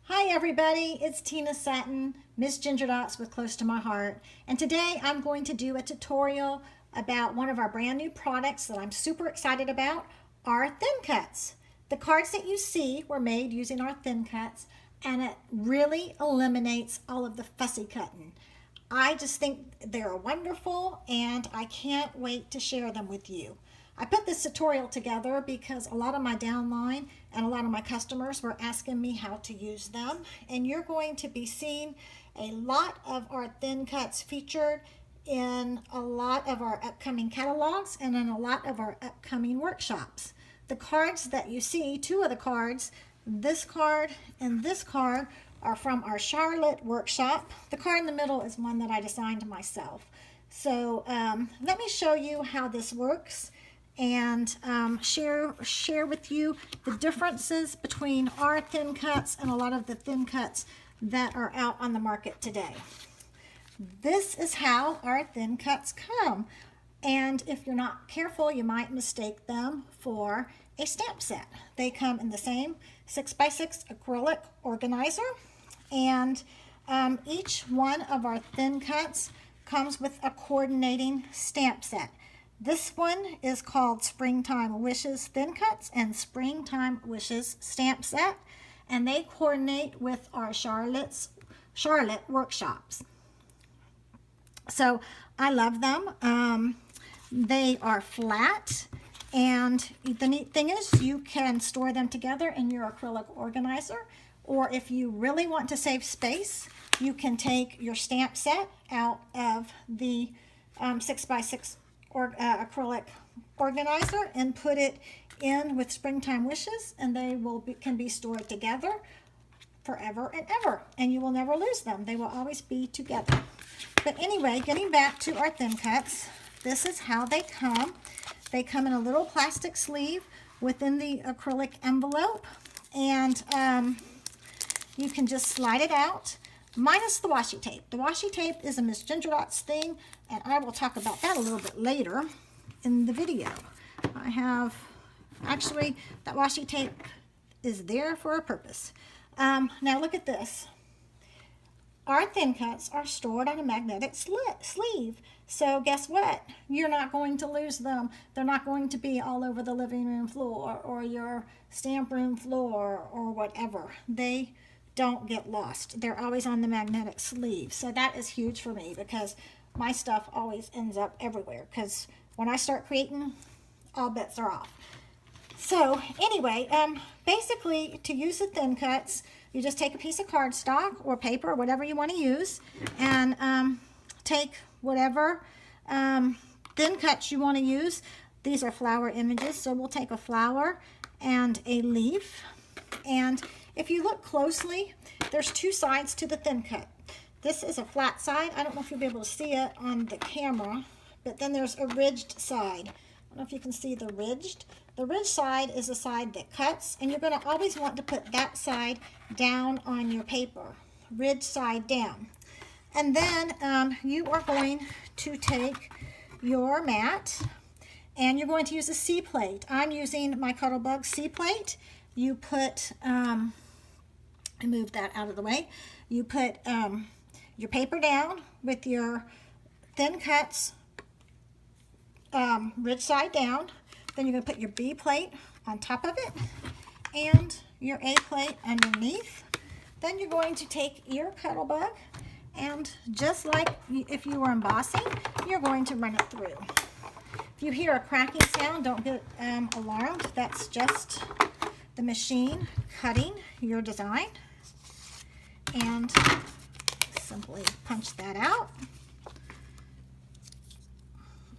Hi everybody, it's Tina Sutton, Miss Ginger Dots with Close to My Heart, and today I'm going to do a tutorial about one of our brand new products that I'm super excited about, our Thin Cuts. The cards that you see were made using our Thin Cuts, and it really eliminates all of the fussy cutting. I just think they're wonderful, and I can't wait to share them with you. I put this tutorial together because a lot of my downline and a lot of my customers were asking me how to use them, and you're going to be seeing a lot of our Thin Cuts featured in a lot of our upcoming catalogs and in a lot of our upcoming workshops. The cards that you see, two of the cards, this card and this card, are from our Charlotte workshop. The card in the middle is one that I designed myself. So let me show you how this works and share with you the differences between our Thin Cuts and a lot of the Thin Cuts that are out on the market today. This is how our Thin Cuts come, and if you're not careful you might mistake them for a stamp set. They come in the same 6x6 acrylic organizer, and each one of our Thin Cuts comes with a coordinating stamp set. This one is called Springtime Wishes Thin Cuts and Springtime Wishes Stamp Set, and they coordinate with our Charlotte workshops. So I love them. They are flat, and the neat thing is you can store them together in your acrylic organizer, or if you really want to save space, you can take your stamp set out of the 6x6 acrylic organizer and put it in with Springtime Wishes, and they can be stored together forever and ever, and you will never lose them. They will always be together. But anyway, getting back to our Thin Cuts, this is how they come. They come in a little plastic sleeve within the acrylic envelope, and you can just slide it out, minus the washi tape. The washi tape is a Miss Ginger Dots thing, and I will talk about that a little bit later in the video. I have, actually, that washi tape is there for a purpose. Now look at this. Our Thin Cuts are stored on a magnetic sleeve. So guess what? You're not going to lose them. They're not going to be all over the living room floor or your stamp room floor or whatever. They don't get lost. They're always on the magnetic sleeve. So that is huge for me because my stuff always ends up everywhere, because when I start creating, all bets are off. So anyway, basically to use the Thin Cuts, you just take a piece of cardstock or paper or whatever you want to use, and take whatever Thin Cuts you want to use. These are flower images, so we'll take a flower and a leaf, and if you look closely, there's two sides to the Thin Cut. This is a flat side. I don't know if you'll be able to see it on the camera, but then there's a ridged side. I don't know if you can see the ridged. The ridged side is the side that cuts, and you're going to always want to put that side down on your paper, ridged side down. And then you are going to take your mat, and you're going to use a C-plate. I'm using my Cuttlebug C-plate. You put, I move that out of the way. You put your paper down with your Thin Cuts ridge side down. Then you're going to put your B plate on top of it and your A plate underneath. Then you're going to take your Cuttlebug, and just like if you were embossing, you're going to run it through. If you hear a cracking sound, don't get alarmed. That's just the machine cutting your design. And simply punch that out.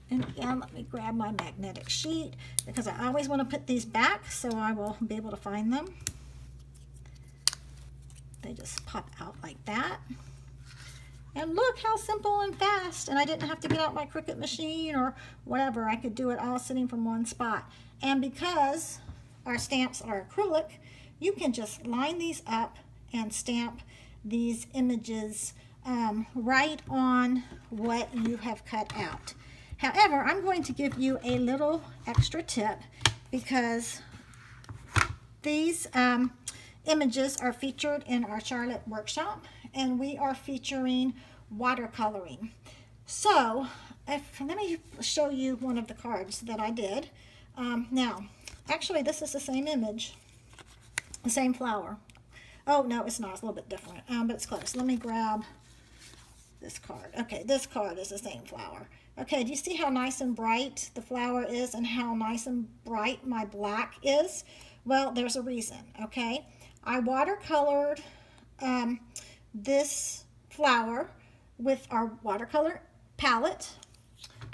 And again, let me grab my magnetic sheet because I always want to put these back so I will be able to find them. They just pop out like that. And look how simple and fast. And I didn't have to get out my Cricut machine or whatever. I could do it all sitting from one spot. And because our stamps are acrylic, you can just line these up and stamp these images right on what you have cut out. However, I'm going to give you a little extra tip because these images are featured in our Charlotte workshop, and we are featuring watercoloring. So let me show you one of the cards that I did. Now, actually, this is the same image, the same flower. Oh, no, it's not. It's a little bit different, but it's close. Let me grab this card. Okay, this card is the same flower. Okay, do you see how nice and bright the flower is and how nice and bright my black is? Well, there's a reason, okay? I watercolored this flower with our watercolor palette.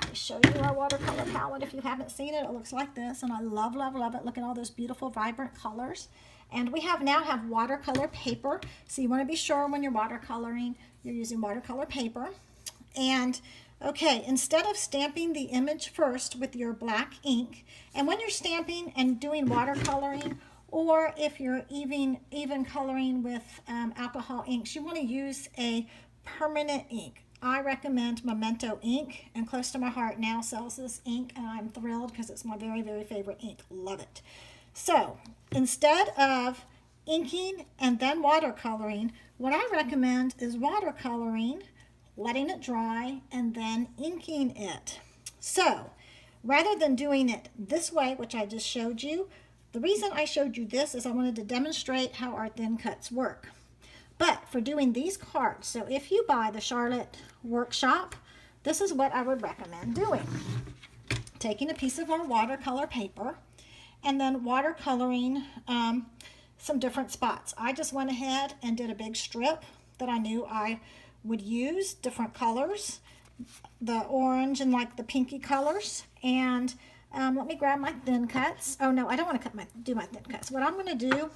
Let me show you our watercolor palette if you haven't seen it. It looks like this, and I love, love, love it. Look at all those beautiful, vibrant colors. And we now have watercolor paper, so you want to be sure when you're watercoloring, you're using watercolor paper. And okay, instead of stamping the image first with your black ink, and when you're stamping and doing watercoloring, or if you're even coloring with alcohol inks, you want to use a permanent ink. I recommend Memento ink, and Close to My Heart now sells this ink, and I'm thrilled because it's my very, very favorite ink. Love it. So instead of inking and then watercoloring, what I recommend is watercoloring, letting it dry, and then inking it. So rather than doing it this way, which I just showed you, the reason I showed you this is I wanted to demonstrate how our thin cuts work. But for doing these cards, so if you buy the Charlotte workshop, this is what I would recommend doing. Taking a piece of our watercolor paper and then watercoloring some different spots. I just went ahead and did a big strip that I knew I would use, different colors, the orange and like the pinky colors. And let me grab my thin cuts. Oh no, I don't want to do my thin cuts. What I'm going to do,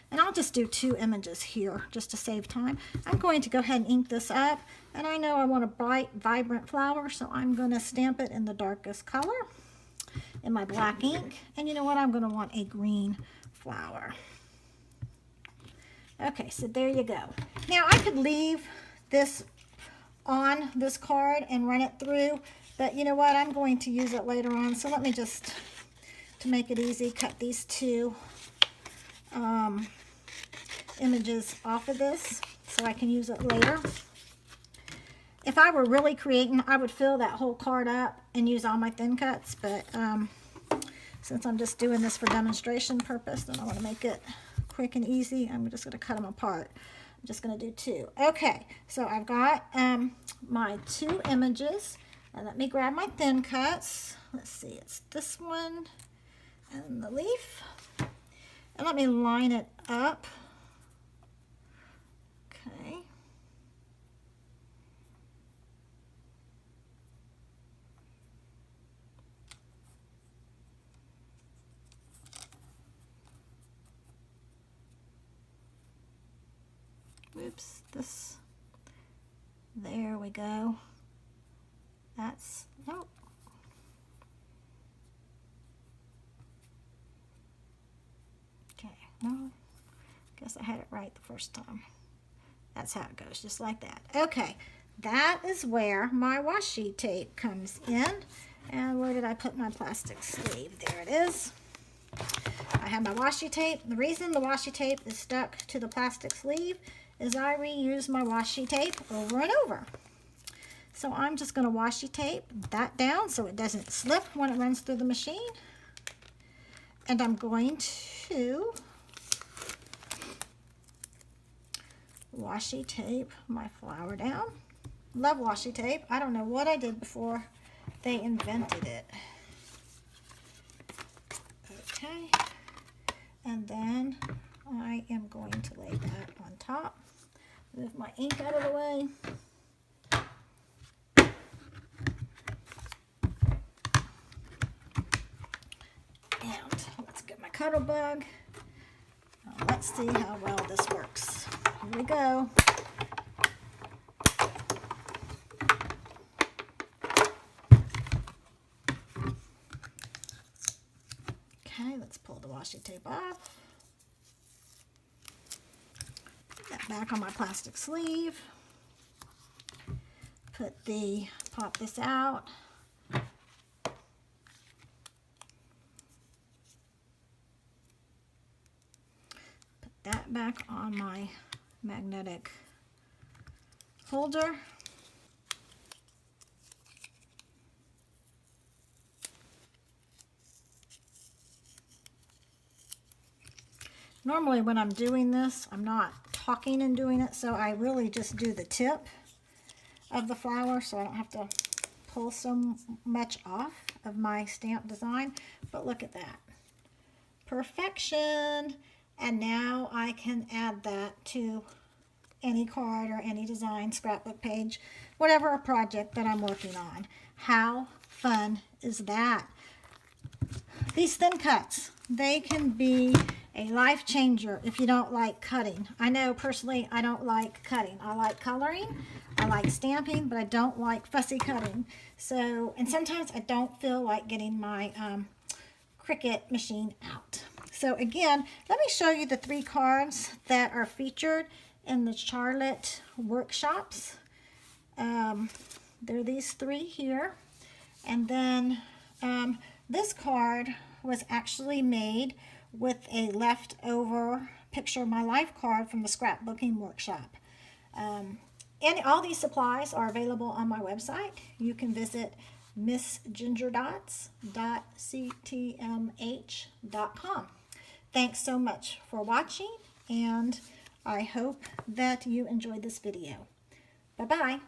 and I'll just do 2 images here just to save time. I'm going to go ahead and ink this up, and I know I want a bright, vibrant flower, so I'm going to stamp it in the darkest color in my black ink. And you know what? I'm going to want a green flower. Okay, so there you go. Now I could leave this on this card and run it through, but you know what? I'm going to use it later on, so let me just, to make it easy, cut these 2 images off of this so I can use it later. If I were really creating, I would fill that whole card up and use all my thin cuts, but since I'm just doing this for demonstration purpose, and I want to make it quick and easy, I'm just going to cut them apart. I'm just going to do 2. Okay, so I've got my 2 images, and let me grab my thin cuts. Let's see, it's this one and the leaf, and let me line it up. Okay. Oops, there we go. That's, nope. Okay, no, guess I had it right the first time. That's how it goes, just like that. Okay, that is where my washi tape comes in. And where did I put my plastic sleeve? There it is. I have my washi tape. The reason the washi tape is stuck to the plastic sleeve is I reuse my washi tape over and over. So I'm just going to washi tape that down so it doesn't slip when it runs through the machine. And I'm going to washi tape my flower down. Love washi tape. I don't know what I did before they invented it. Okay. And then I am going to lay that on top. Move my ink out of the way. And let's get my cuddle bug. Now let's see how well this works. Here we go. Okay, let's pull the washi tape off. Put that back on my plastic sleeve. Pop this out. Put that that back on my magnetic holder. Normally when I'm doing this, I'm not talking and doing it, so I really just do the tip of the flower so I don't have to pull so much off of my stamp design. But look at that. Perfection. And now I can add that to any card or any design, scrapbook page, whatever project that I'm working on. How fun is that? These thin cuts, they can be a life changer if you don't like cutting. I know personally I don't like cutting. I like coloring, I like stamping, but I don't like fussy cutting. So, and sometimes I don't feel like getting my Cricut machine out. So again, let me show you the 3 cards that are featured in the Charlotte workshops. There are these 3 here. And then this card was actually made with a leftover Picture of My Life card from the scrapbooking workshop. And all these supplies are available on my website. You can visit missgingerdots.ctmh.com. Thanks so much for watching, and I hope that you enjoyed this video. Bye-bye.